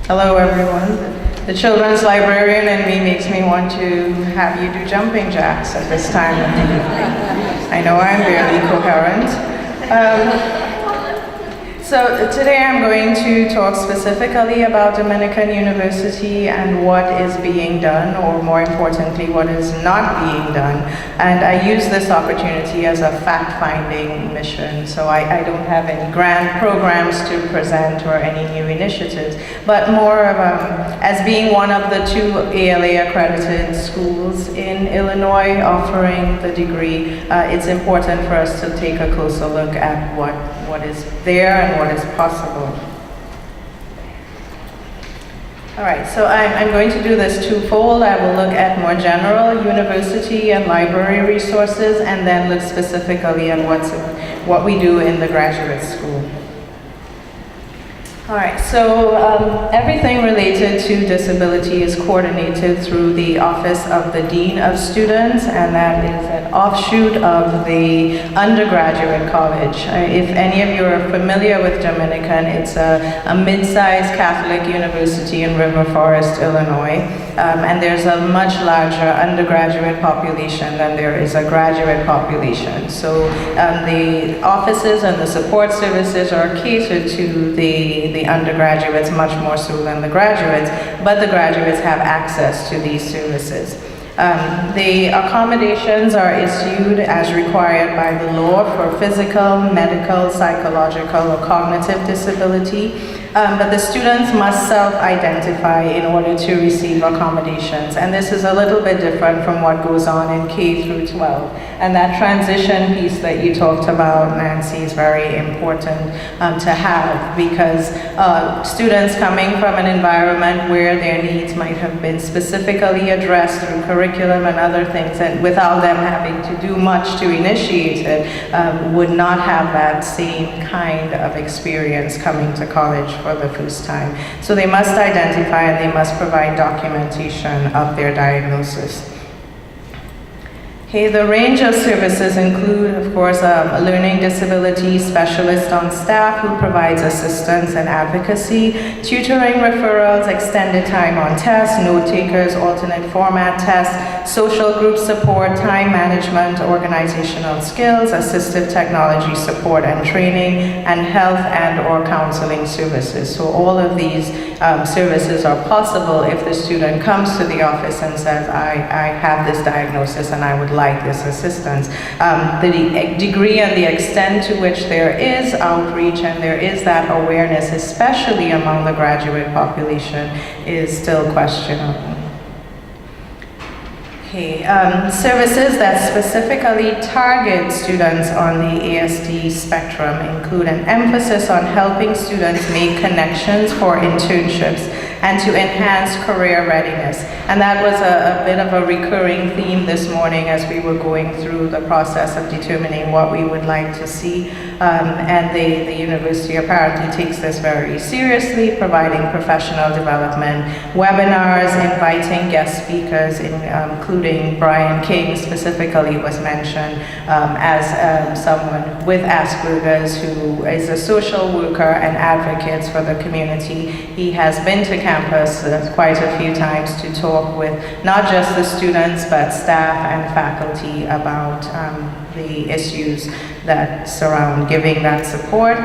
Hello everyone. The children's librarian in me makes me want to have you do jumping jacks at this time of the evening. I know I'm barely coherent. So today I'm going to talk specifically about Dominican University and what is being done, or more importantly, what is not being done. And I use this opportunity as a fact-finding mission. So I don't have any grand programs to present or any new initiatives, but more of as being one of the 2 ALA accredited schools in Illinois offering the degree, it's important for us to take a closer look at what is there and what is possible. All right, so I'm going to do this twofold. I will look at more general university and library resources, and then look specifically at what we do in the graduate school. All right, so everything related to disability is coordinated through the Office of the Dean of Students, and that is an offshoot of the undergraduate college. If any of you are familiar with Dominican, it's a mid-sized Catholic university in River Forest, Illinois, and there's a much larger undergraduate population than there is a graduate population. So the offices and the support services are catered to the undergraduates much more so than the graduates, but the graduates have access to these services. The accommodations are issued as required by the law for physical, medical, psychological, or cognitive disability, but the students must self-identify in order to receive accommodations. And this is a little bit different from what goes on in K through 12. And that transition piece that you talked about, Nancy, is very important to have, because students coming from an environment where their needs might have been specifically addressed through curriculum and other things, and without them having to do much to initiate it, would not have that same kind of experience coming to college for the first time. So they must identify and they must provide documentation of their diagnosis. Okay, the range of services include, of course, a learning disability specialist on staff who provides assistance and advocacy, tutoring referrals, extended time on tests, note takers, alternate format tests, social group support, time management, organizational skills, assistive technology support and training, and health and or counseling services. So all of these services are possible if the student comes to the office and says, I have this diagnosis and I would like this assistance. The degree and the extent to which there is outreach and there is that awareness, especially among the graduate population, is still questionable. Okay, services that specifically target students on the ASD spectrum include an emphasis on helping students make connections for internships and to enhance career readiness. And that was a bit of a recurring theme this morning as we were going through the process of determining what we would like to see. And the university apparently takes this very seriously, providing professional development, webinars, inviting guest speakers, including Brian King specifically was mentioned as someone with Asperger's who is a social worker and advocate for the community. He has been to campus quite a few times to talk with not just the students but staff and faculty about the issues that surround giving that support.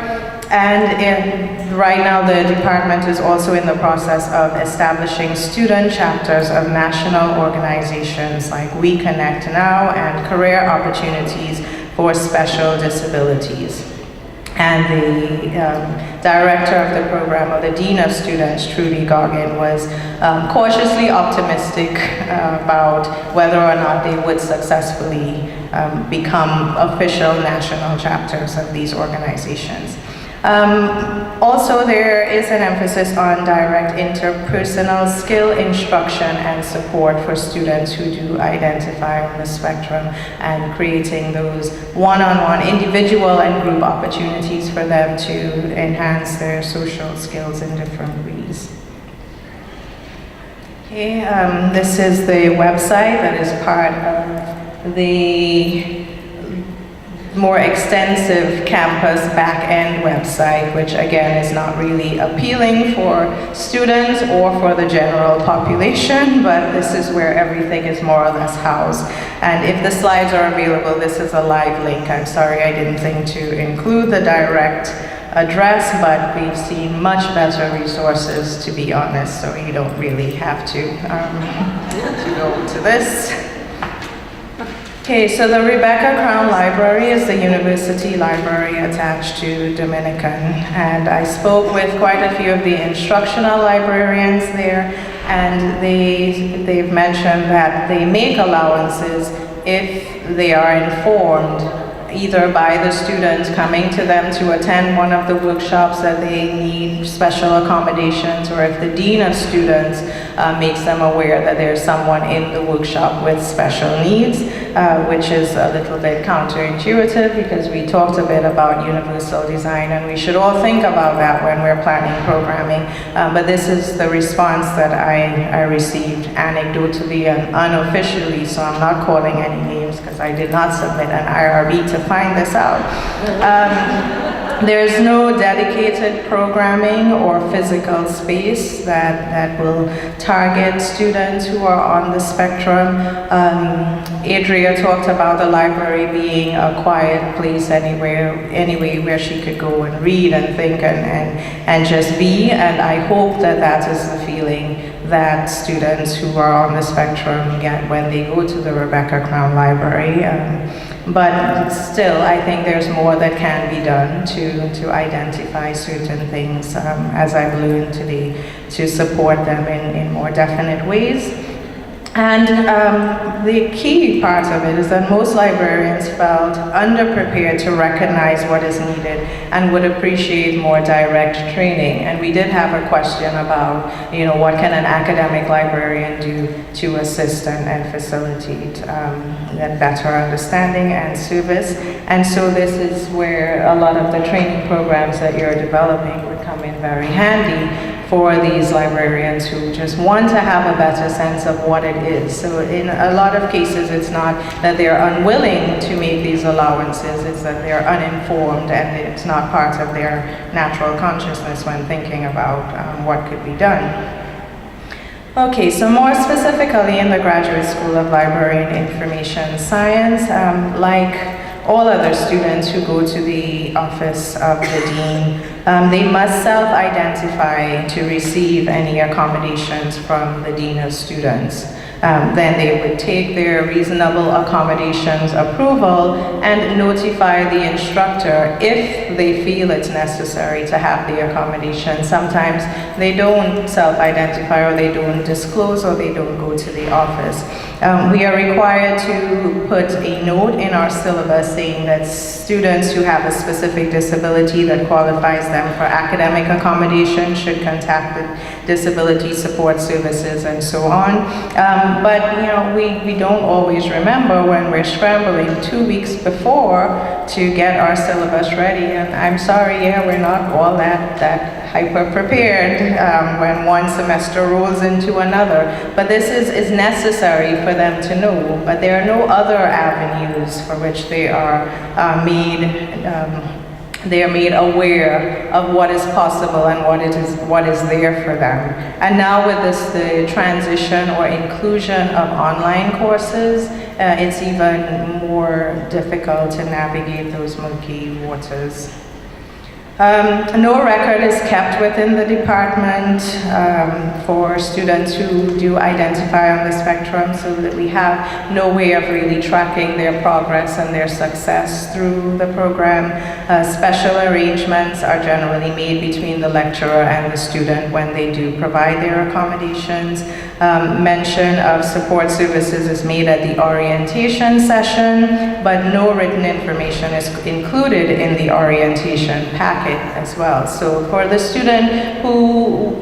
And right now the department is also in the process of establishing student chapters of national organizations like We Connect Now and Career Opportunities for Special Disabilities. And the director of the program, or the dean of students, Trudy Goggin, was cautiously optimistic about whether or not they would successfully become official national chapters of these organizations. Also, there is an emphasis on direct interpersonal skill instruction and support for students who do identify on the spectrum, and creating those one-on-one individual and group opportunities for them to enhance their social skills in different ways. Okay, this is the website that is part of the more extensive campus back-end website, which again is not really appealing for students or for the general population, but this is where everything is more or less housed. And if the slides are available, this is a live link. I'm sorry I didn't think to include the direct address, but we've seen much better resources, to be honest, so you don't really have to go to this. Okay, so the Rebecca Crown Library is the university library attached to Dominican, and I spoke with quite a few of the instructional librarians there, and they've mentioned that they make allowances if they are informed either by the students coming to them to attend one of the workshops that they need special accommodations, or if the dean of students makes them aware that there's someone in the workshop with special needs, which is a little bit counterintuitive because we talked a bit about universal design, and we should all think about that when we're planning programming. But this is the response that I received anecdotally and unofficially, so I'm not calling any names because I did not submit an IRB to find this out. There's no dedicated programming or physical space that will target students who are on the spectrum. Adria talked about the library being a quiet place anyway where she could go and read and think and just be, and I hope that that is the feeling that students who are on the spectrum get when they go to the Rebecca Crown Library. But still, I think there's more that can be done to identify certain things, as I've learned today, to support them in more definite ways. And the key part of it is that most librarians felt underprepared to recognize what is needed and would appreciate more direct training. And we did have a question about, what can an academic librarian do to assist and facilitate that better understanding and service. And so this is where a lot of the training programs that you're developing would come in very handy for these librarians who just want to have a better sense of what it is. So in a lot of cases, it's not that they're unwilling to make these allowances, it's that they're uninformed and it's not part of their natural consciousness when thinking about what could be done. Okay, so more specifically in the Graduate School of Library and Information Science, like all other students who go to the office of the dean, they must self-identify to receive any accommodations from the dean of students. Then they would take their reasonable accommodations approval and notify the instructor if they feel it's necessary to have the accommodation. Sometimes they don't self-identify, or they don't disclose, or they don't go to the office. We are required to put a note in our syllabus saying that students who have a specific disability that qualifies them for academic accommodation should contact the disability support services and so on. But we don't always remember when we're scrambling 2 weeks before to get our syllabus ready. And I'm sorry, we're not all that hyper prepared when one semester rolls into another. But this is necessary for them to know. But there are no other avenues for which they are made aware of what is possible and what is there for them. And now with the transition or inclusion of online courses, it's even more difficult to navigate those murky waters. No record is kept within the department for students who do identify on the spectrum, so that we have no way of really tracking their progress and their success through the program. Special arrangements are generally made between the lecturer and the student when they do provide their accommodations. Mention of support services is made at the orientation session, but no written information is included in the orientation packet as well. So for the student who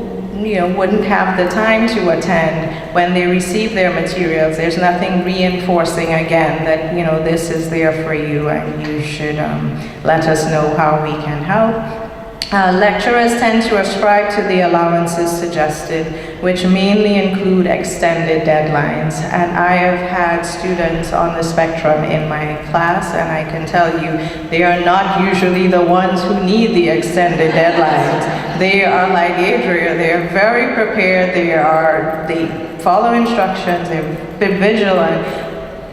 wouldn't have the time to attend, when they receive their materials, there's nothing reinforcing again that this is there for you and you should let us know how we can help. Lecturers tend to ascribe to the allowances suggested, which mainly include extended deadlines. And I have had students on the spectrum in my class, and I can tell you, they are not usually the ones who need the extended deadlines. They are like Adria, they are very prepared, they follow instructions, they're vigilant.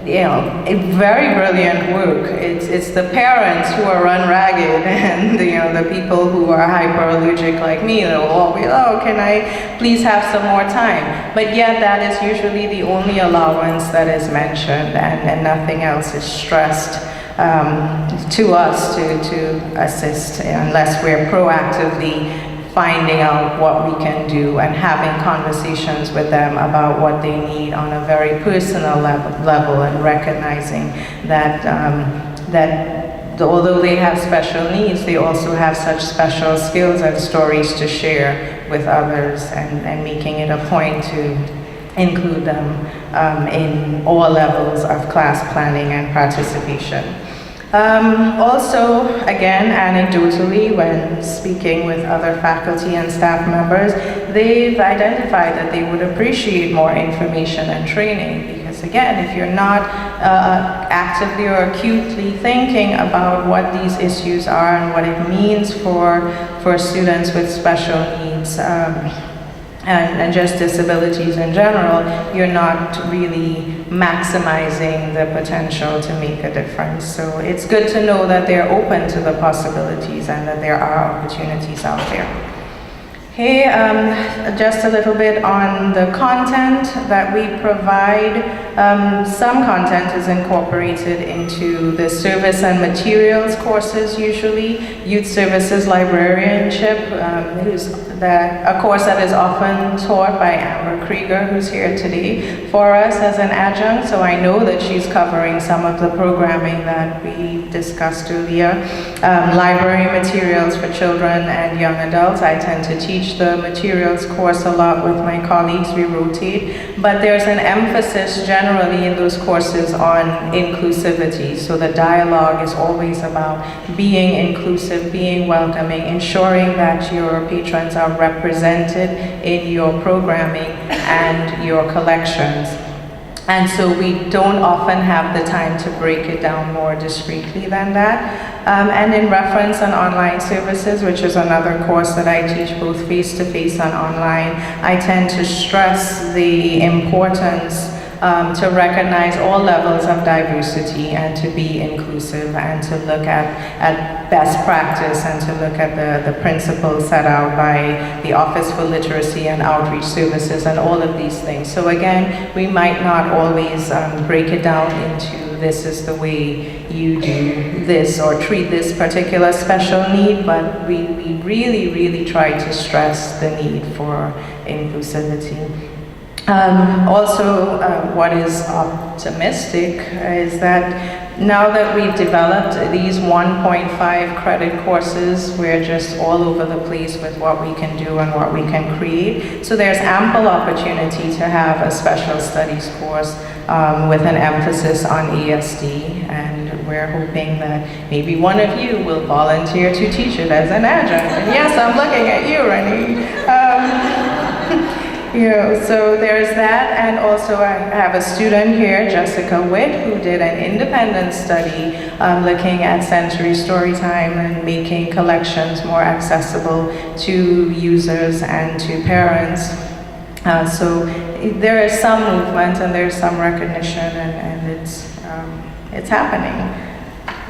You know, a very brilliant work. It's the parents who are run ragged, and the people who are hyperallergic like me, they'll always, oh, can I please have some more time? But yet that is usually the only allowance that is mentioned, and nothing else is stressed to us to assist, unless we're proactively finding out what we can do and having conversations with them about what they need on a very personal level, and recognizing that although they have special needs, they also have such special skills and stories to share with others, and making it a point to include them in all levels of class planning and participation. Also, again, anecdotally, when speaking with other faculty and staff members, they've identified that they would appreciate more information and training, because again, if you're not actively or acutely thinking about what these issues are and what it means for students with special needs, and just disabilities in general, you're not really maximizing the potential to make a difference. So it's good to know that they're open to the possibilities and that there are opportunities out there. Okay, just a little bit on the content that we provide. Some content is incorporated into the service and materials courses usually. Youth Services Librarianship, a course that is often taught by Amber Krieger, who's here today for us as an adjunct. So I know that she's covering some of the programming that we discussed earlier. Library materials for children and young adults. I tend to teach the materials course a lot with my colleagues. We rotate, but there's an emphasis generally in those courses on inclusivity. So the dialogue is always about being inclusive, being welcoming, ensuring that your patrons are represented in your programming and your collections. And so we don't often have the time to break it down more discreetly than that. And in reference on online services, which is another course that I teach both face-to-face and online, I tend to stress the importance to recognize all levels of diversity and to be inclusive, and to look at best practice, and to look at the principles set out by the Office for Literacy and Outreach Services and all of these things. So again, we might not always break it down into this is the way you do this or treat this particular special need, but we really, really try to stress the need for inclusivity. What is optimistic is that now that we've developed these 1.5 credit courses, we're just all over the place with what we can do and what we can create. So there's ample opportunity to have a special studies course with an emphasis on ESD, and we're hoping that maybe one of you will volunteer to teach it as an adjunct. And yes, I'm looking at you, Renee. So there's that, and also I have a student here, Jessica Witt, who did an independent study looking at sensory storytime and making collections more accessible to users and to parents. So there is some movement and there's some recognition, and it's happening.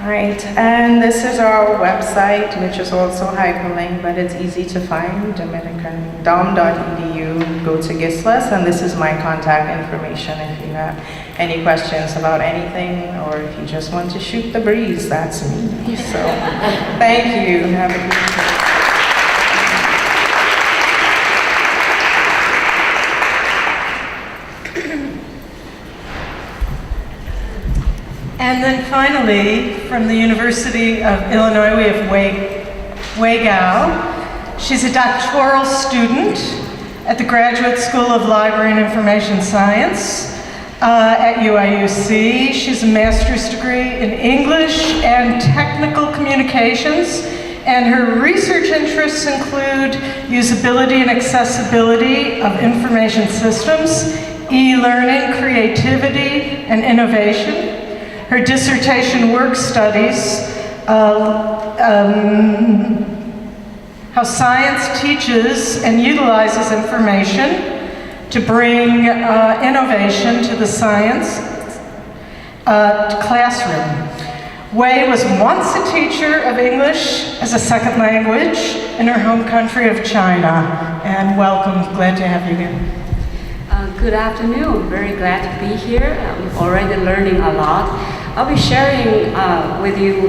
Right, and this is our website, which is also hyperlinked, but it's easy to find, dominicandom.edu. Go to GISLIS, and this is my contact information if you have any questions about anything, or if you just want to shoot the breeze, that's me. So, thank you. Have a good day. And then finally, from the University of Illinois, we have Wei Gao. She's a doctoral student at the Graduate School of Library and Information Science at UIUC. She's a master's degree in English and Technical Communications And her research interests include usability and accessibility of information systems, e-learning, creativity, and innovation. Her dissertation work studies how science teaches and utilizes information to bring innovation to the science classroom. Wei was once a teacher of English as a second language in her home country of China. And welcome, glad to have you here. Good afternoon, very glad to be here. I'm already learning a lot. I'll be sharing with you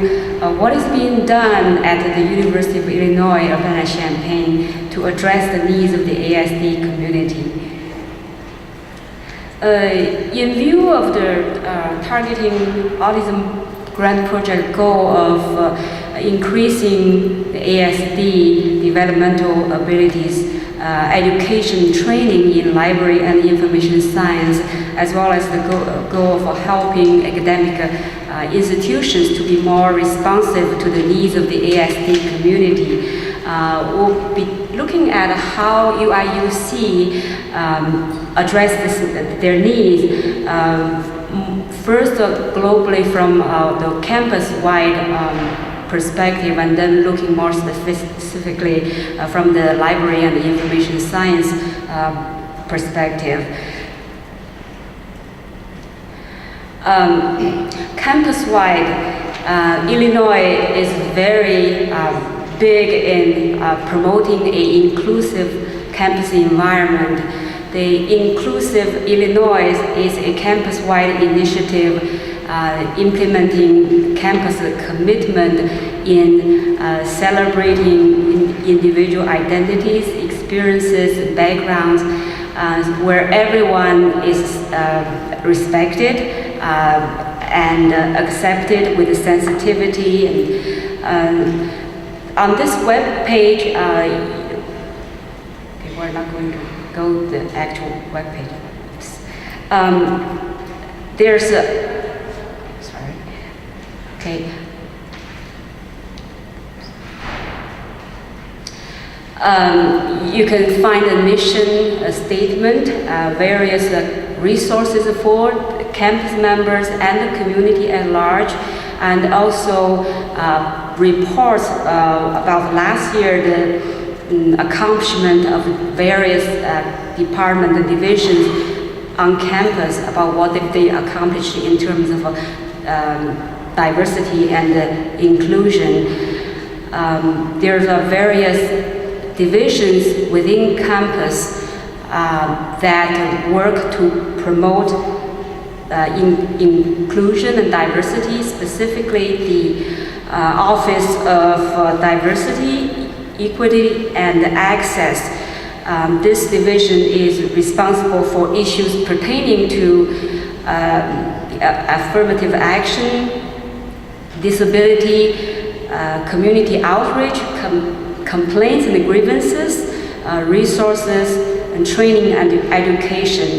what is being done at the University of Illinois Urbana-Champaign to address the needs of the ASD community. In view of the Targeting Autism Grant Project goal of increasing the ASD developmental abilities, education training in library and information science, as well as the goal of helping academic institutions to be more responsive to the needs of the ASD community. We'll be looking at how UIUC address their needs. First, globally from the campus-wide perspective, and then looking more specifically from the library and the information science perspective. Campus-wide, Illinois is very big in promoting an inclusive campus environment. The Inclusive Illinois is a campus-wide initiative implementing campus commitment in celebrating individual identities, experiences, backgrounds, where everyone is respected and accepted with sensitivity. And on this web page, we're not going to go to the actual web page. There's a Okay. You can find a mission statement, various resources for campus members and the community at large, and also reports about last year, the accomplishment of various departments and divisions on campus about what they accomplished in terms of diversity and inclusion. There's various divisions within campus that work to promote inclusion and diversity, specifically the Office of Diversity, Equity, and Access. This division is responsible for issues pertaining to affirmative action, disability, community outreach, complaints and grievances, resources, and training and education.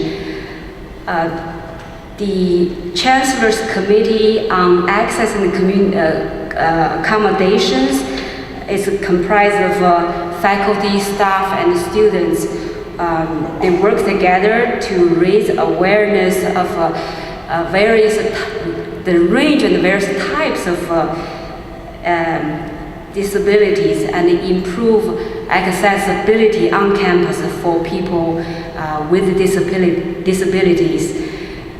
The Chancellor's Committee on Access and Accommodations is comprised of faculty, staff, and students. They work together to raise awareness of the range and various types of disabilities and improve accessibility on campus for people with disabilities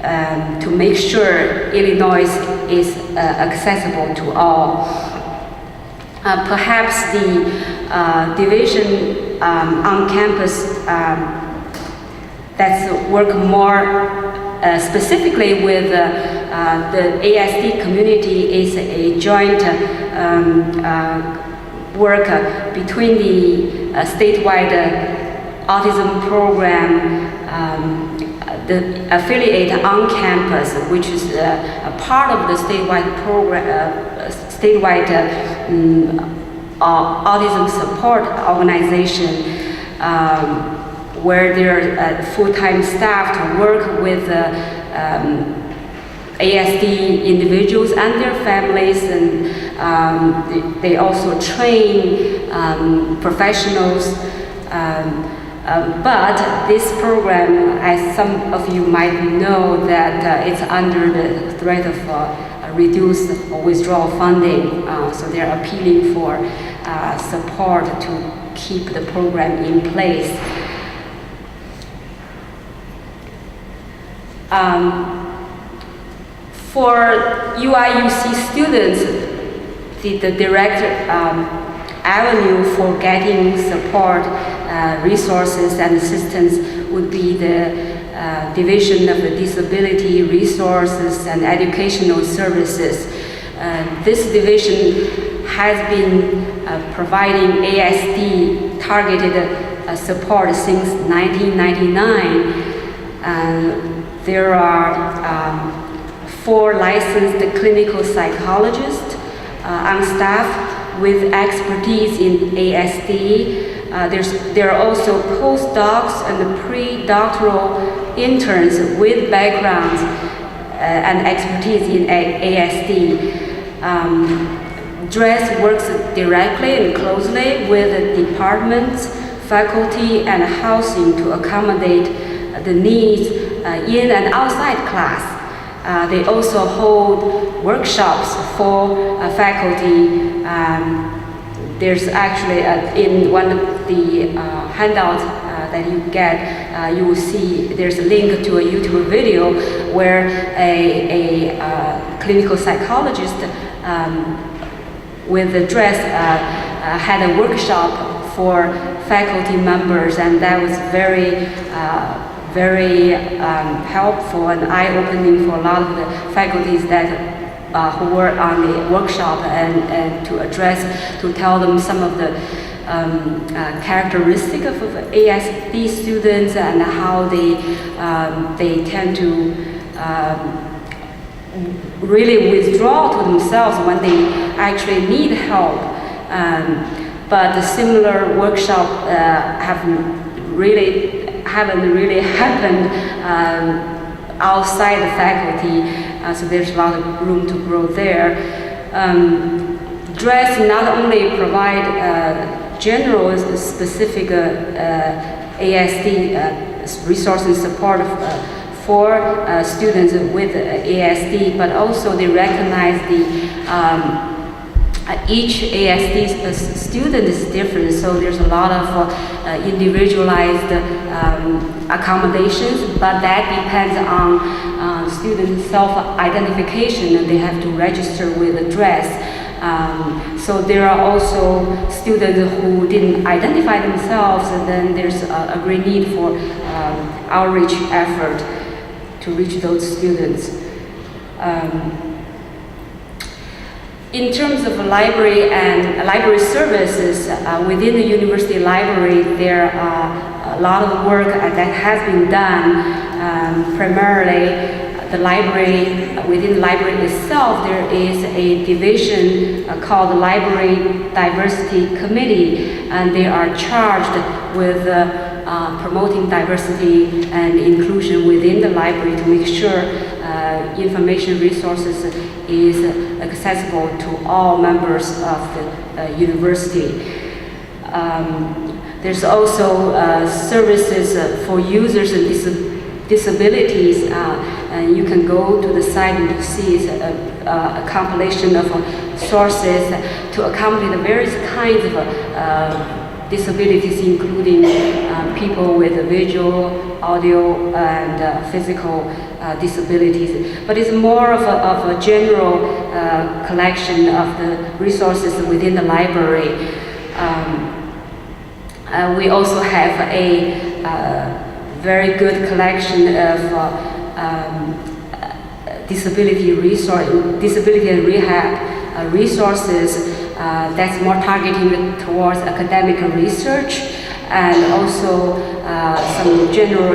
to make sure Illinois is accessible to all. Perhaps the division on campus that's work more specifically with the ASD community is a joint work between the statewide autism program, the affiliate on campus, which is a part of the statewide program, autism support organization, where there are full-time staff to work with ASD individuals and their families and They also train professionals. But this program, as some of you might know, that it's under the threat of reduced or withdrawal funding. So they're appealing for support to keep the program in place. For UIUC students, the direct avenue for getting support, resources, and assistance would be the Division of the Disability Resources and Educational Services. This division has been providing ASD targeted support since 1999. There are 4 licensed clinical psychologists on staff with expertise in ASD. There are also postdocs and pre-doctoral interns with backgrounds and expertise in ASD. DRESS works directly and closely with the departments, faculty, and housing to accommodate the needs in and outside class. They also hold workshops for faculty. There's actually in one of the handouts that you get, you will see there's a link to a YouTube video where a clinical psychologist with the DRESS had a workshop for faculty members, and that was very helpful and eye-opening for a lot of the faculties that who were on the workshop, and to tell them some of the characteristics of ASD students and how they tend to really withdraw to themselves when they actually need help. But the similar workshop haven't really happened outside the faculty, so there's a lot of room to grow there. DRESS not only provide general specific ASD resource and support for students with ASD, but also they recognize the each ASD student is different, so there's a lot of individualized accommodations, but that depends on student self-identification, and they have to register with the DRESS. So there are also students who didn't identify themselves, and then there's a great need for outreach effort to reach those students. In terms of library and library services, within the university library, there are a lot of work that has been done. Primarily, the library, within the library itself, there is a division called the Library Diversity Committee, and they are charged with promoting diversity and inclusion within the library to make sure information resources is accessible to all members of the university. There's also services for users and disabilities, and you can go to the site and you see it's a compilation of sources to accommodate the various kinds of disabilities, including people with visual, audio, and physical disabilities. But it's more of a general collection of the resources within the library. We also have a very good collection of disability and rehab resources that's more targeted towards academic research, and also some general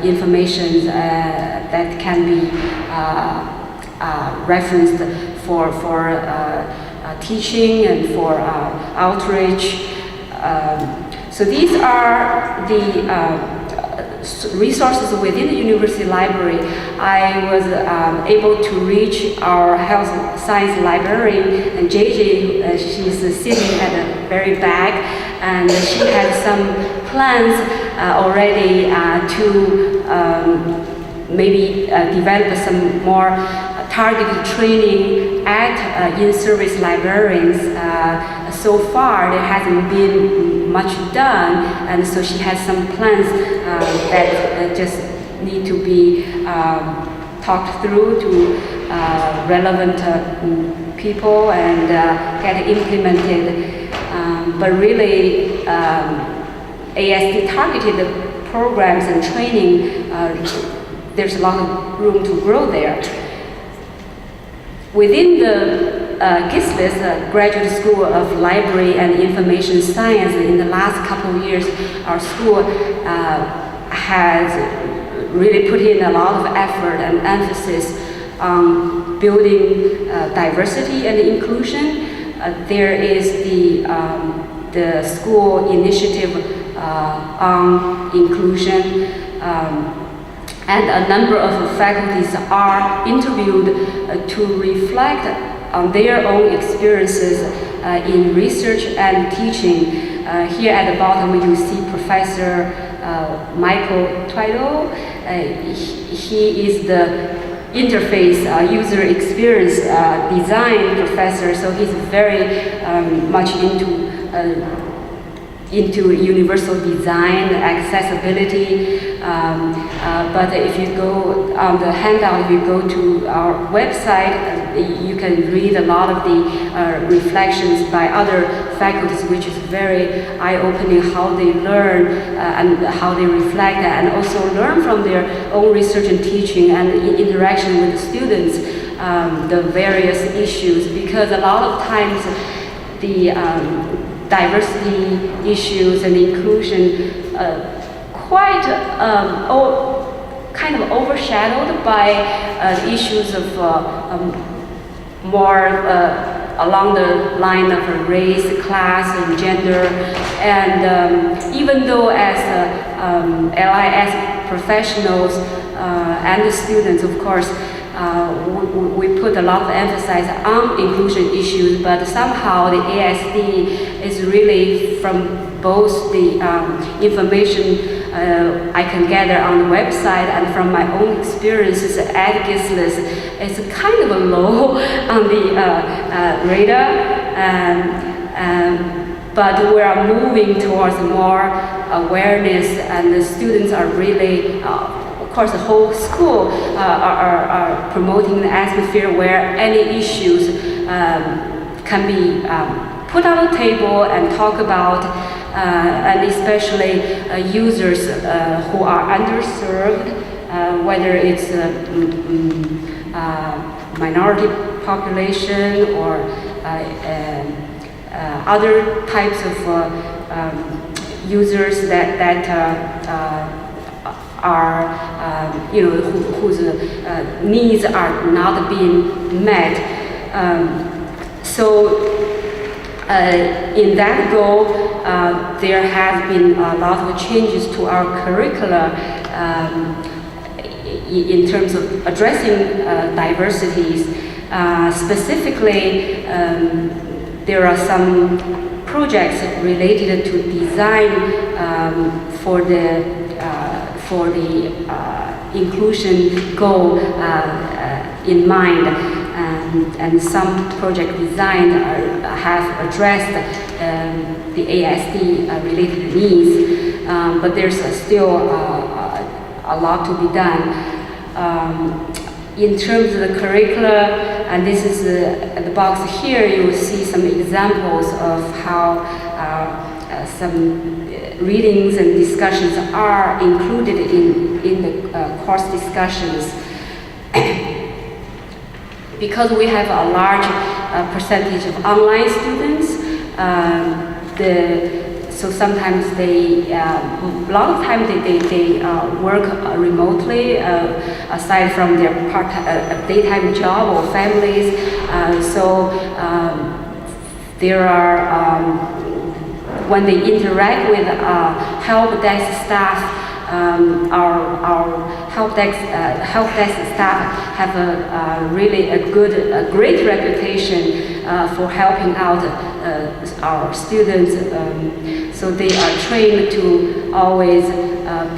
information that can be referenced for teaching and for outreach. So these are the resources within the university library, I was able to reach our health science librarian, and JJ, she's sitting at the very back, and she had some plans already to maybe develop some more targeted training at in-service librarians. So far, there hasn't been much done, and so she has some plans that just need to be talked through to relevant people and get implemented. But really, ASD targeted programs and training, there's a lot of room to grow there. Within the GISLIS, Graduate School of Library and Information Science, in the last couple of years, our school has really put in a lot of effort and emphasis on building diversity and inclusion. There is the school initiative on inclusion, and a number of faculties are interviewed to reflect on their own experiences in research and teaching. Here at the bottom you see Professor Michael Twiddle. He is the interface user experience design professor, so he's very much into universal design, accessibility. But if you go on the handout, if you go to our website, you can read a lot of the reflections by other faculties, which is very eye-opening how they learn and how they reflect, and also learn from their own research and teaching and interaction with the students, the various issues, because a lot of times the diversity issues and inclusion kind of overshadowed by issues of more along the line of race, class, and gender. And even though as LIS professionals and the students, of course, we put a lot of emphasis on inclusion issues, but somehow the ASD is really, from both the information I can gather on the website and from my own experiences at GISLIS, it's kind of a low on the radar. But we are moving towards more awareness, and the students are really, of course, the whole school are promoting the atmosphere where any issues can be put on the table and talk about, and especially users who are underserved, whether it's minority population or other types of users that are, whose needs are not being met. In that goal, there have been a lot of changes to our curricula in terms of addressing diversities. Specifically, there are some projects related to design for the inclusion goal in mind, and some project design have addressed the ASD related needs, but there's still a lot to be done. In terms of the curricula, and this is the box here, you will see some examples of how some readings and discussions are included in the course discussions. Because we have a large percentage of online students, so sometimes a lot of times they work remotely aside from their daytime job or families. There are when they interact with help desk staff, our help desk staff have a great reputation for helping out our students. So they are trained to always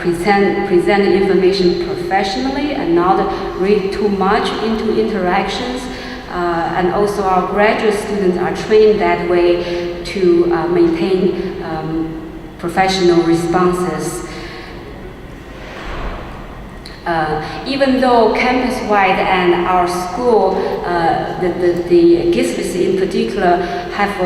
present information professionally and not read too much into interactions. And also our graduate students are trained that way to maintain professional responses. Even though campus-wide and our school, the GISPs in particular, have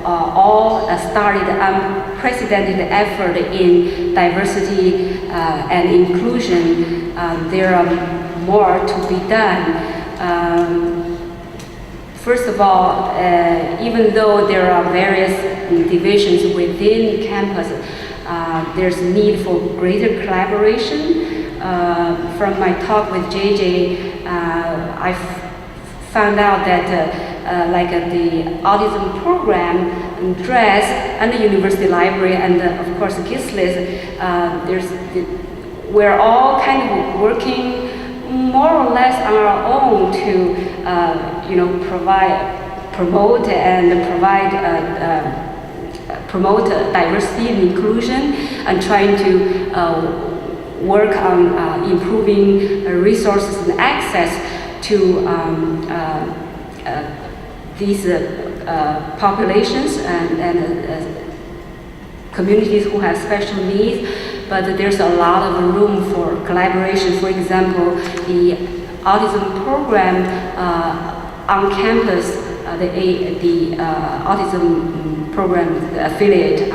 all started unprecedented effort in diversity and inclusion, there are more to be done. First of all, even though there are various divisions within campus, there's need for greater collaboration. From my talk with JJ, I found out that the autism program, DRESS, and the university library, and of course GISLIS, we're all kind of working more or less on our own to promote diversity and inclusion, and trying to work on improving resources and access to these populations and communities who have special needs. But there's a lot of room for collaboration. For example, the autism program on campus, the autism program affiliate,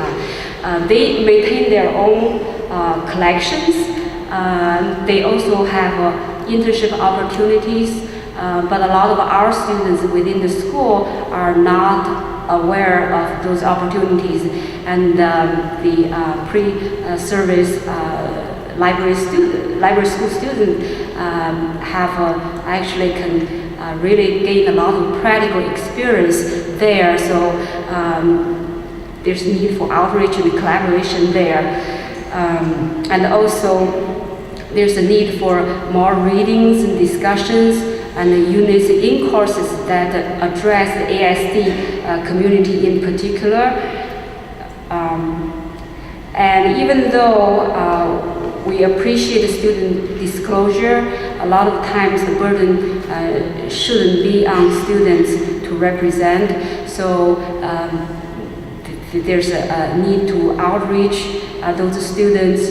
they maintain their own collections. They also have internship opportunities, but a lot of our students within the school are not aware of those opportunities, and the pre-service library school students have actually can really gain a lot of practical experience there. So there's need for outreach and collaboration there, and also there's a need for more readings and discussions and units in courses that address the ASD community in particular. And even though we appreciate student disclosure, a lot of times the burden shouldn't be on students to represent. So there's a need to outreach those students.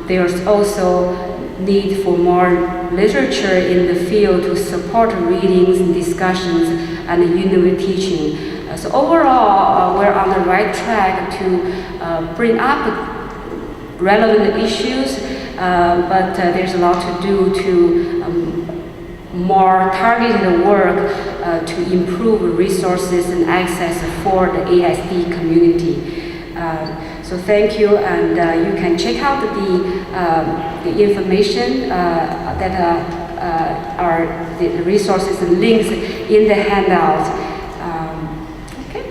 There's also need for more literature in the field to support readings and discussions and unit teaching. So overall, we're on the right track to bring up relevant issues, but there's a lot to do to more targeted work to improve resources and access for the ASD community. So thank you, and you can check out the information that are the resources and links in the handout. Okay.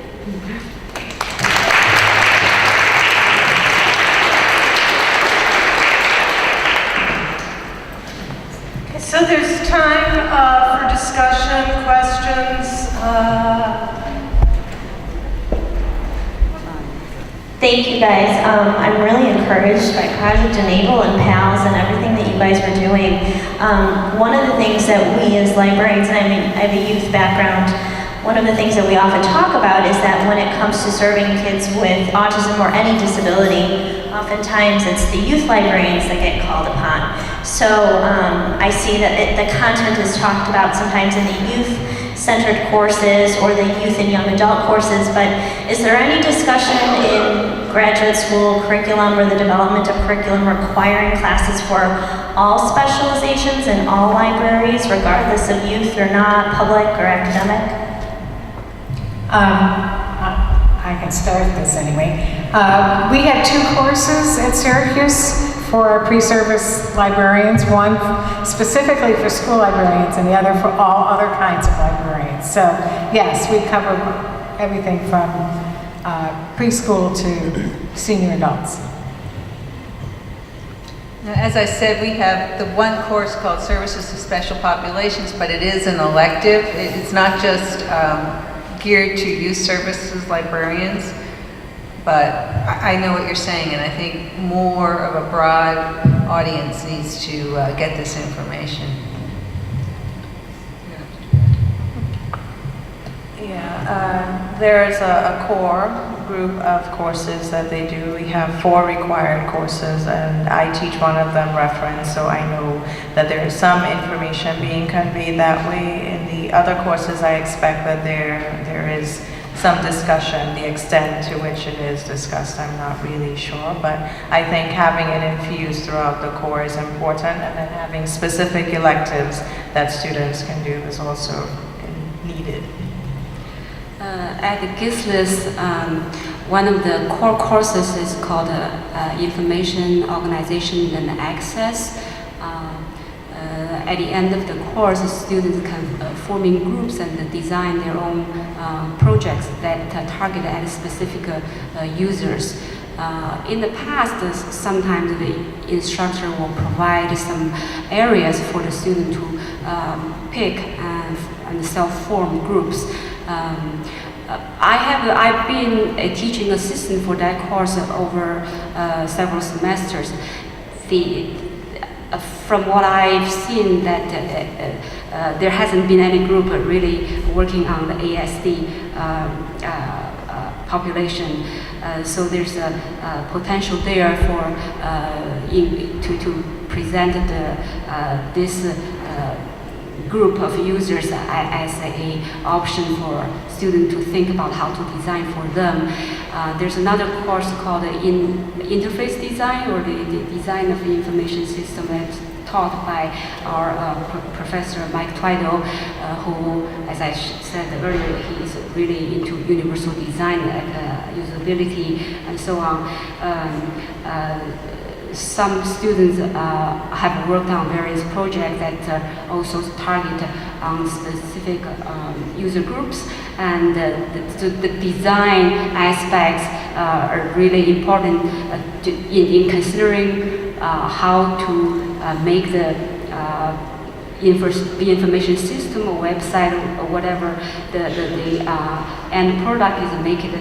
So there's time for discussion, questions. Thank you guys. I'm really encouraged by Project Enable and PALS and everything that you guys were doing. One of the things that we as librarians, and I have a youth background, one of the things that we often talk about is that when it comes to serving kids with autism or any disability, oftentimes it's the youth librarians that get called upon. So I see that the content is talked about sometimes in the youth-centered courses or the youth and young adult courses, but is there any discussion in graduate school curriculum or the development of curriculum requiring classes for all specializations in all libraries, regardless of youth or not, public or academic? I can start this anyway. We have two courses at Syracuse for our pre-service librarians, one specifically for school librarians and the other for all other kinds of librarians. So yes, we cover everything from preschool to senior adults. Now, as I said, we have the one course called Services to Special Populations, but it is an elective. It's not just geared to youth services librarians, but I know what you're saying, and I think more of a broad audience needs to get this information. Yeah, there's a core group of courses that they do. We have 4 required courses, and I teach one of them reference, so I know that there is some information being conveyed that way. In the other courses, I expect that there is some discussion. The extent to which it is discussed, I'm not really sure, but I think having it infused throughout the core is important, and then having specific electives that students can do is also needed. At the GISLIS, one of the core courses is called Information Organization and Access. At the end of the course, students can form in groups and design their own projects that target at specific users. In the past, sometimes the instructor will provide some areas for the student to pick and self-form groups. I've been a teaching assistant for that course over several semesters. From what I've seen, that there hasn't been any group really working on the ASD population. So there's a potential there for to present this group of users as an option for students to think about how to design for them. There's another course called Interface Design, or the Design of the Information System, that's taught by our Professor Mike Twido, who, as I said earlier, he is really into universal design, usability, and so on. Some students have worked on various projects that also target on specific user groups, and the design aspects are really important in considering how to make the information system or website or whatever the end product is, make it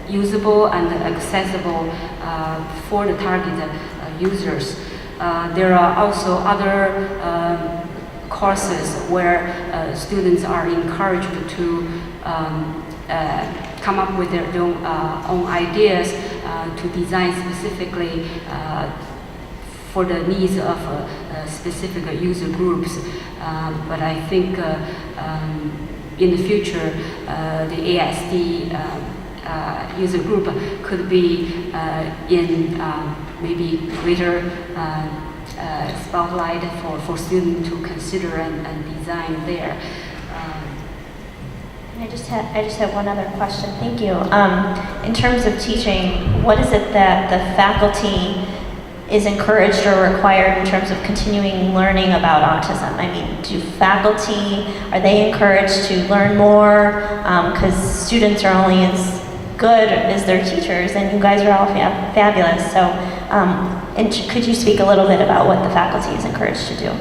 usable and accessible for the target users. There are also other courses where students are encouraged to come up with their own ideas to design specifically for the needs of specific user groups. But I think in the future, the ASD user group could be in maybe greater spotlight for students to consider and design there. I just had one other question. Thank you. In terms of teaching, what is it that the faculty is encouraged or required in terms of continuing learning about autism? I mean, are they encouraged to learn more? Because students are only as good as their teachers, and you guys are all fabulous. So, and could you speak a little bit about what the faculty is encouraged to do?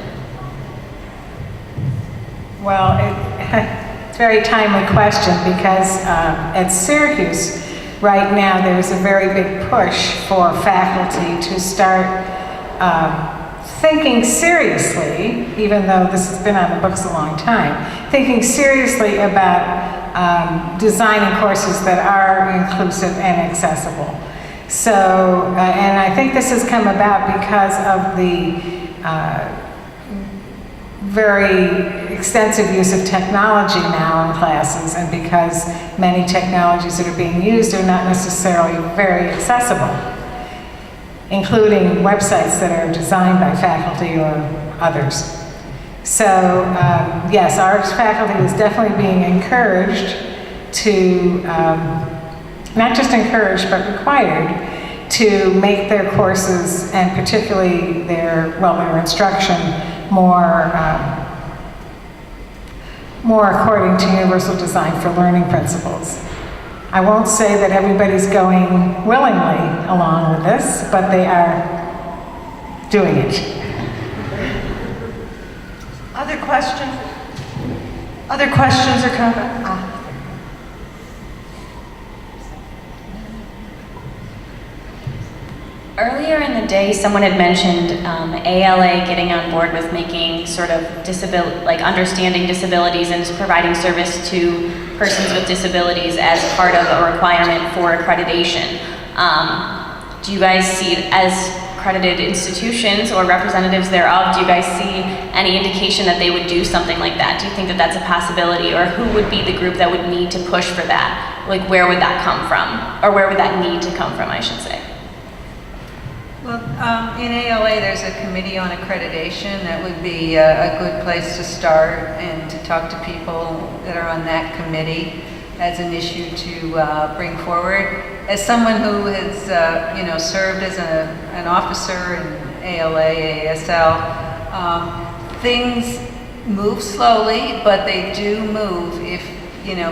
Well, it's a very timely question, because at Syracuse right now there's a very big push for faculty to start thinking seriously, even though this has been on the books a long time, thinking seriously about designing courses that are inclusive and accessible. So, and I think this has come about because of the very extensive use of technology now in classes, and because many technologies that are being used are not necessarily very accessible, including websites that are designed by faculty or others. So yes, our faculty is definitely being encouraged to, not just encouraged, but required to make their courses, and particularly their instruction, more according to universal design for learning principles. I won't say that everybody's going willingly along with this, but they are doing it. Other questions? Other questions or comments? Earlier in the day, someone had mentioned ALA getting on board with making sort of understanding disabilities and providing service to persons with disabilities as part of a requirement for accreditation. Do you guys see it as accredited institutions or representatives thereof? Do you guys see any indication that they would do something like that? Do you think that that's a possibility, or who would be the group that would need to push for that? Like, where would that come from, or where would that need to come from, I should say? Well, in ALA, there's a committee on accreditation. That would be a good place to start, and to talk to people that are on that committee as an issue to bring forward. As someone who has, served as an officer in ALA, ASL, things move slowly, but they do move if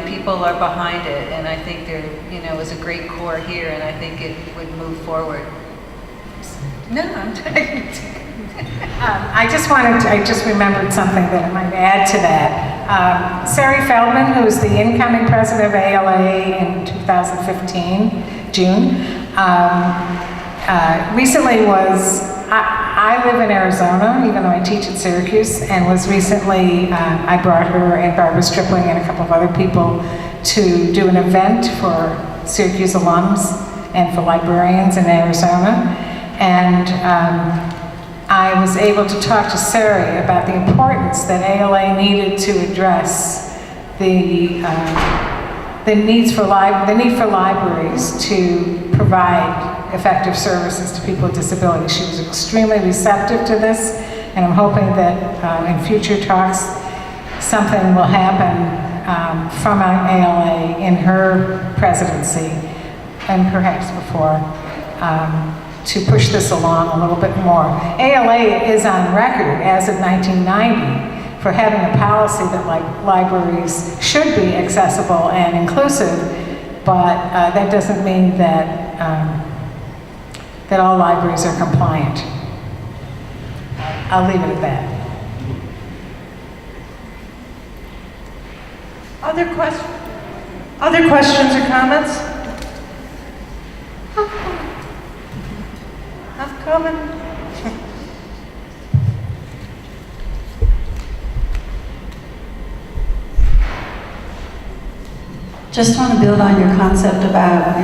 people are behind it. And I think there, is a great core here, and I think it would move forward. No, I'm trying to. I just remembered something that I might add to that. Sari Feldman, who is the incoming president of ALA in 2015, June, recently I live in Arizona, even though I teach at Syracuse, and was recently, I brought her and Barbara Stripling and a couple of other people to do an event for Syracuse alums and for librarians in Arizona. And I was able to talk to Sari about the importance that ALA needed to address the need for libraries to provide effective services to people with disabilities. She was extremely receptive to this, and I'm hoping that in future talks something will happen from ALA in her presidency, and perhaps before, to push this along a little bit more. ALA is on record as of 1990 for having a policy that libraries should be accessible and inclusive, but that doesn't mean that that all libraries are compliant. I'll leave it at that. Other questions or comments? Have comment? Just want to build on your concept about,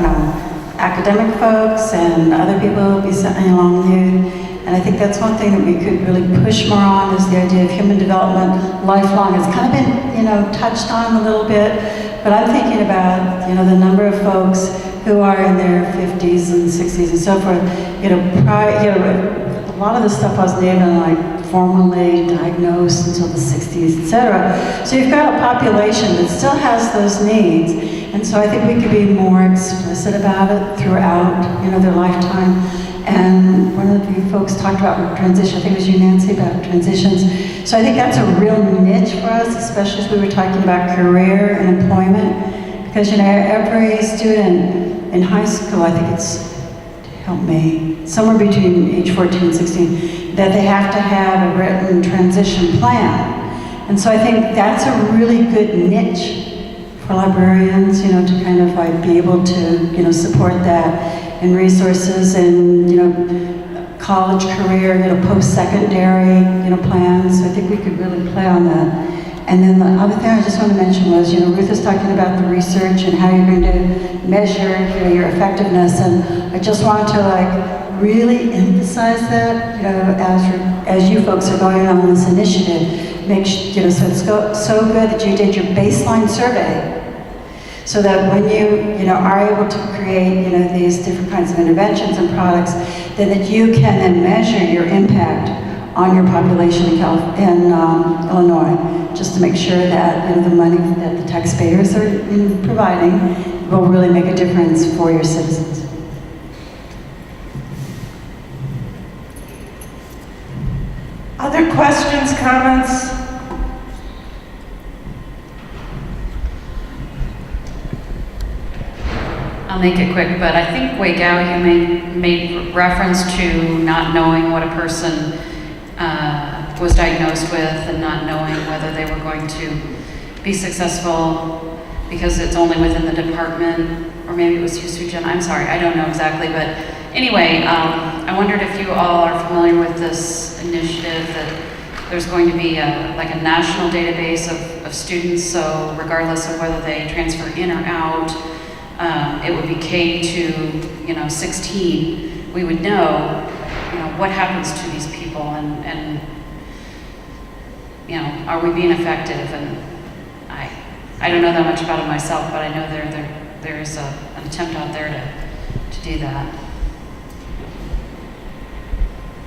academic folks and other people be sitting along with you. And I think that's one thing that we could really push more on, is the idea of human development, lifelong. It's kind of been, touched on a little bit, but I'm thinking about, the number of folks who are in their 50s and 60s and so forth. A lot of this stuff wasn't even formally diagnosed until the 60s, etc. So you've got a population that still has those needs, and so I think we could be more explicit about it throughout, their lifetime. And one of you folks talked about transition. I think it was you, Nancy, about transitions. So I think that's a real niche for us, especially as we were talking about career and employment, because every student in high school, I think it's, help me, somewhere between age 14 and 16, that they have to have a written transition plan. And so I think that's a really good niche for librarians, to kind of be able to, support that, and resources and, college career, post-secondary, plans. So I think we could really play on that. And then the other thing I just want to mention was, Ruth was talking about the research and how you're going to measure, your effectiveness. And I just want to really emphasize that, as you folks are going on this initiative, make sure, so it's so good that you did your baseline survey, so that when you, are able to create, these different kinds of interventions and products, then that you can then measure your impact on your population in Illinois, just to make sure that the money that the taxpayers are providing will really make a difference for your citizens. Other questions, comments? I'll make it quick, but I think Weigao, you made reference to not knowing what a person was diagnosed with and not knowing whether they were going to be successful because it's only within the department, or maybe it was Yusujan, I'm sorry, I don't know exactly, but anyway, I wondered if you all are familiar with this initiative that there's going to be like a national database of students, so regardless of whether they transfer in or out, it would be K to 16. We would know, what happens to these people, and are we being effective? And I don't know that much about it myself, but I know there is an attempt out there to do that.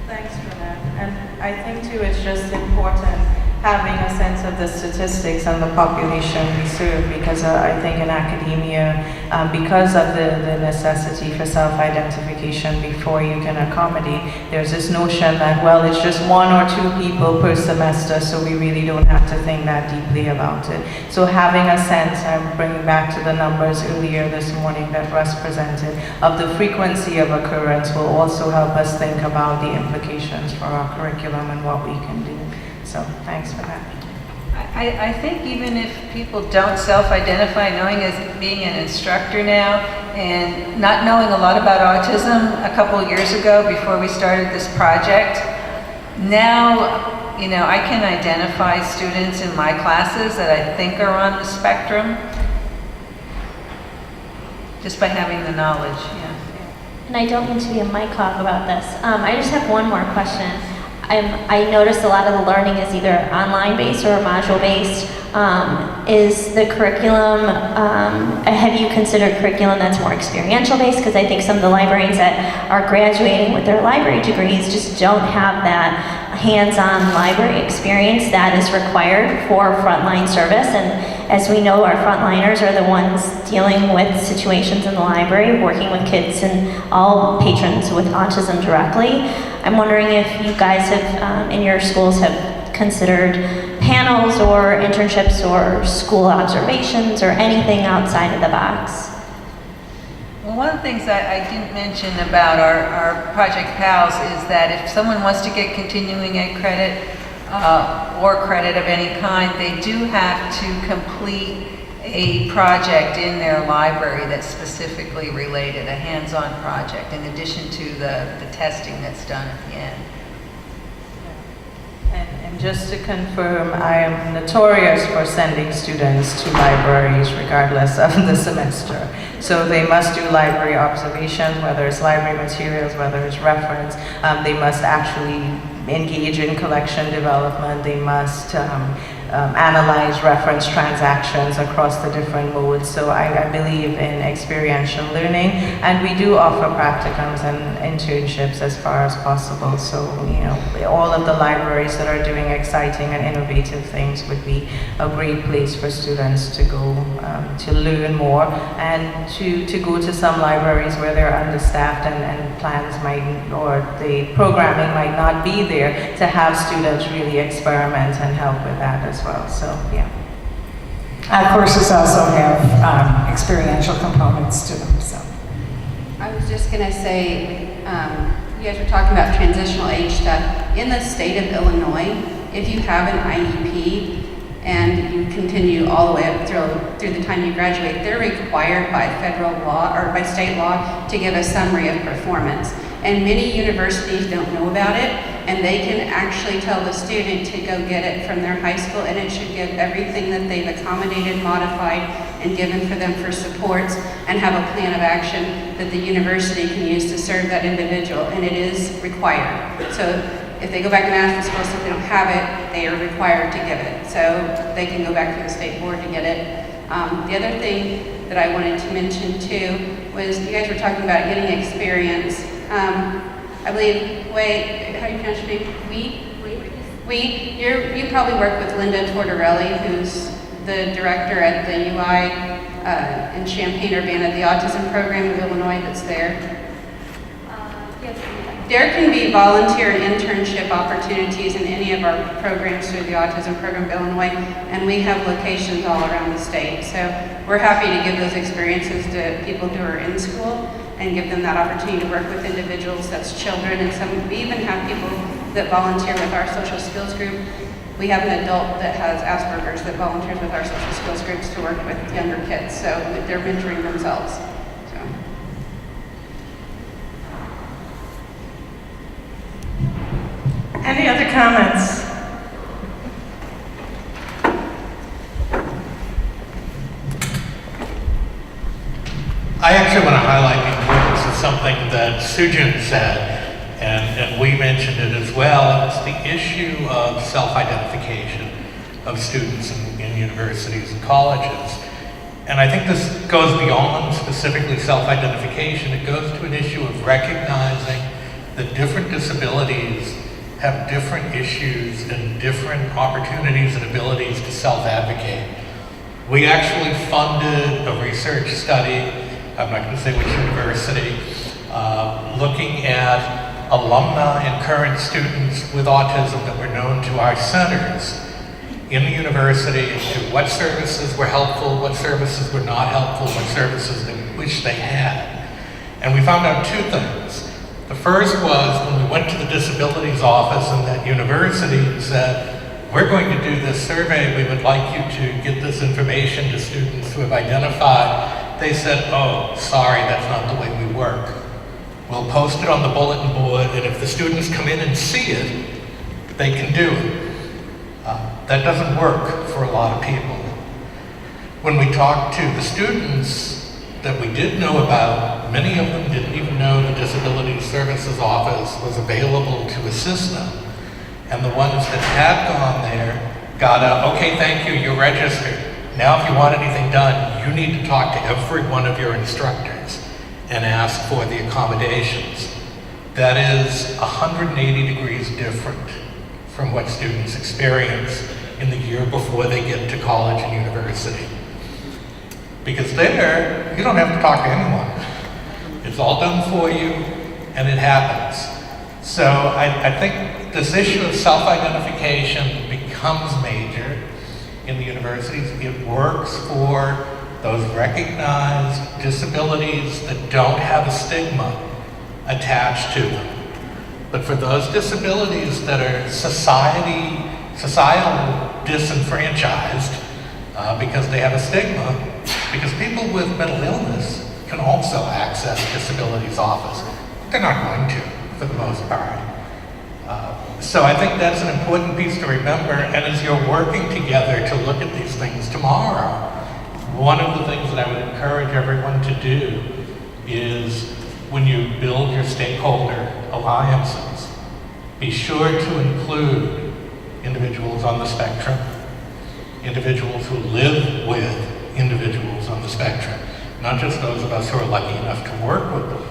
Thanks for that. And I think too, it's just important having a sense of the statistics and the population we serve, because I think in academia, because of the necessity for self-identification before you can accommodate, there's this notion that, well, it's just 1 or 2 people per semester, so we really don't have to think that deeply about it. So having a sense, I'm bringing back to the numbers earlier this morning that Russ presented, of the frequency of occurrence will also help us think about the implications for our curriculum and what we can do. So thanks for that. I think even if people don't self-identify, knowing as being an instructor now and not knowing a lot about autism a couple of years ago before we started this project, now, I can identify students in my classes that I think are on the spectrum just by having the knowledge, yeah. And I don't mean to be a mic hog about this. I just have one more question. I noticed a lot of the learning is either online based or module based. Is the curriculum, have you considered curriculum that's more experiential based? Because I think some of the librarians that are graduating with their library degrees just don't have that hands-on library experience that is required for frontline service. And as we know, our frontliners are the ones dealing with situations in the library, working with kids and all patrons with autism directly. I'm wondering if you guys have, in your schools, have considered panels or internships or school observations or anything outside of the box. Well, one of the things that I didn't mention about our Project PALS is that if someone wants to get continuing ed credit or credit of any kind, they do have to complete a project in their library that's specifically related, a hands-on project, in addition to the testing that's done at the end. And just to confirm, I am notorious for sending students to libraries regardless of the semester. So they must do library observations, whether it's library materials, whether it's reference. They must actually engage in collection development. They must analyze reference transactions across the different modes. So I believe in experiential learning, and we do offer practicums and internships as far as possible. So, all of the libraries that are doing exciting and innovative things would be a great place for students to go to learn more, and to go to some libraries where they're understaffed and plans might, or the programming might not be there, to have students really experiment and help with that as well. So, yeah. Our courses also have experiential components to them. So, I was just going to say, you guys were talking about transitional age stuff. In the state of Illinois, if you have an IEP and you continue all the way up through the time you graduate, they're required by federal law or by state law to give a summary of performance. And many universities don't know about it, and they can actually tell the student to go get it from their high school, and it should give everything that they've accommodated, modified, and given for them for supports, and have a plan of action that the university can use to serve that individual, and it is required. So if they go back and ask the school if they don't have it, they are required to give it. So they can go back to the state board to get it. The other thing that I wanted to mention too was you guys were talking about getting experience. I believe, how do you pronounce your name? You probably work with Linda Tortorelli, who's the director at the UI in Champaign-Urbana, the autism program of Illinois that's there. Yes. There can be volunteer and internship opportunities in any of our programs through the Autism Program of Illinois, and we have locations all around the state. So we're happy to give those experiences to people who are in school and give them that opportunity to work with individuals, that's children, and we even have people that volunteer with our social skills group. We have an adult that has Asperger's that volunteers with our social skills groups to work with younger kids, so they're mentoring themselves. So. Any other comments? I actually want to highlight the importance of something that Sujin said, and we mentioned it as well. It's the issue of self-identification of students in universities and colleges. And I think this goes beyond specifically self-identification. It goes to an issue of recognizing that different disabilities have different issues and different opportunities and abilities to self-advocate. We actually funded a research study, I'm not going to say which university, looking at alumni and current students with autism that were known to our centers in the university as to what services were helpful, what services were not helpful, what services they wish they had. And we found out two things. The first was when we went to the disabilities office in that university and said, we're going to do this survey, we would like you to get this information to students who have identified. They said, oh, sorry, that's not the way we work. We'll post it on the bulletin board, and if the students come in and see it, they can do it. That doesn't work for a lot of people. When we talked to the students that we did know about, many of them didn't even know the Disability Services Office was available to assist them. And the ones that had gone there got a, okay, thank you, you're registered. Now if you want anything done, you need to talk to every one of your instructors and ask for the accommodations. That is 180 degrees different from what students experience in the year before they get to college and university. Because there, you don't have to talk to anyone. It's all done for you, and it happens. So I think this issue of self-identification becomes major in the universities. It works for those recognized disabilities that don't have a stigma attached to them. But for those disabilities that are societal disenfranchised because they have a stigma, because people with mental illness can also access disabilities office. They're not going to, for the most part. So I think that's an important piece to remember, and as you're working together to look at these things tomorrow, one of the things that I would encourage everyone to do is when you build your stakeholder alliances, be sure to include individuals on the spectrum, individuals who live with individuals on the spectrum, not just those of us who are lucky enough to work with them,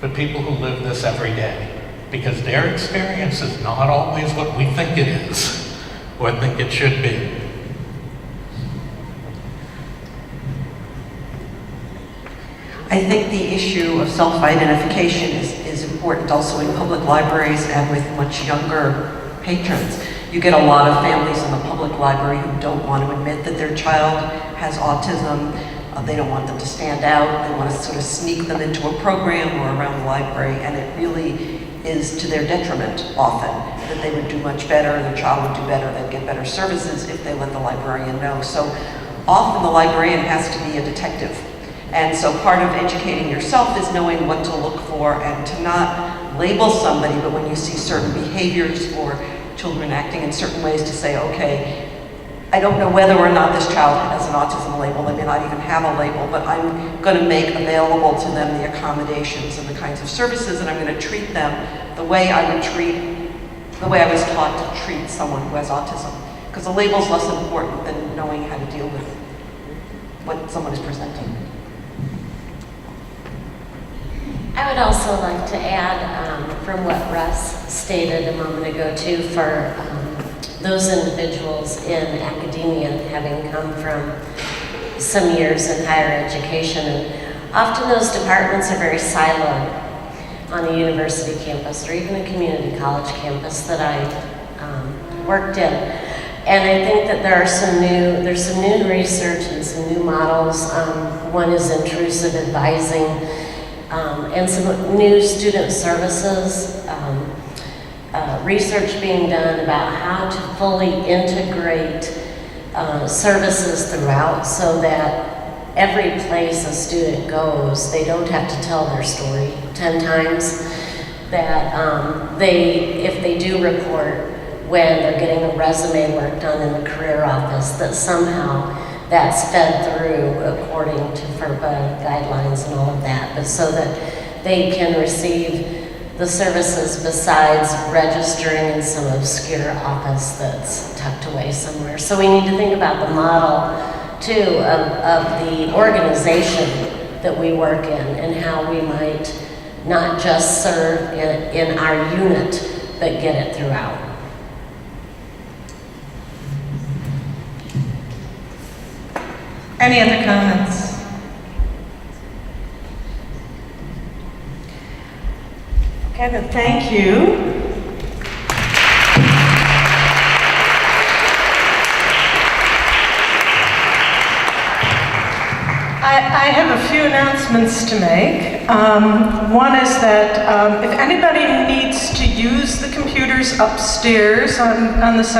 but people who live this every day, because their experience is not always what we think it is or think it should be. I think the issue of self-identification is important also in public libraries and with much younger patrons. You get a lot of families in the public library who don't want to admit that their child has autism. They don't want them to stand out. They want to sort of sneak them into a program or around the library, and it really is to their detriment often, that they would do much better, their child would do better, they'd get better services if they let the librarian know. So often the librarian has to be a detective. And so part of educating yourself is knowing what to look for and to not label somebody, but when you see certain behaviors or children acting in certain ways, to say, okay, I don't know whether or not this child has an autism label, they may not even have a label, but I'm going to make available to them the accommodations and the kinds of services, and I'm going to treat them the way I was taught to treat someone who has autism. Because the label's less important than knowing how to deal with what someone is presenting. I would also like to add from what Russ stated a moment ago too, for those individuals in academia having come from some years in higher education, and often those departments are very siloed. on a university campus or even a community college campus that I worked in. And I think that there's some new research and some new models. One is intrusive advising, and some new student services, research being done about how to fully integrate services throughout so that every place a student goes, they don't have to tell their story 10 times, that if they do report when they're getting a resume work done in the career office, that somehow that's fed through according to FERPA guidelines and all of that, but so that they can receive the services besides registering in some obscure office that's tucked away somewhere. So we need to think about the model too of the organization that we work in and how we might not just serve in our unit, but get it throughout. Any other comments? Okay, then thank you. I have a few announcements to make. One is that if anybody needs to use the computers upstairs on the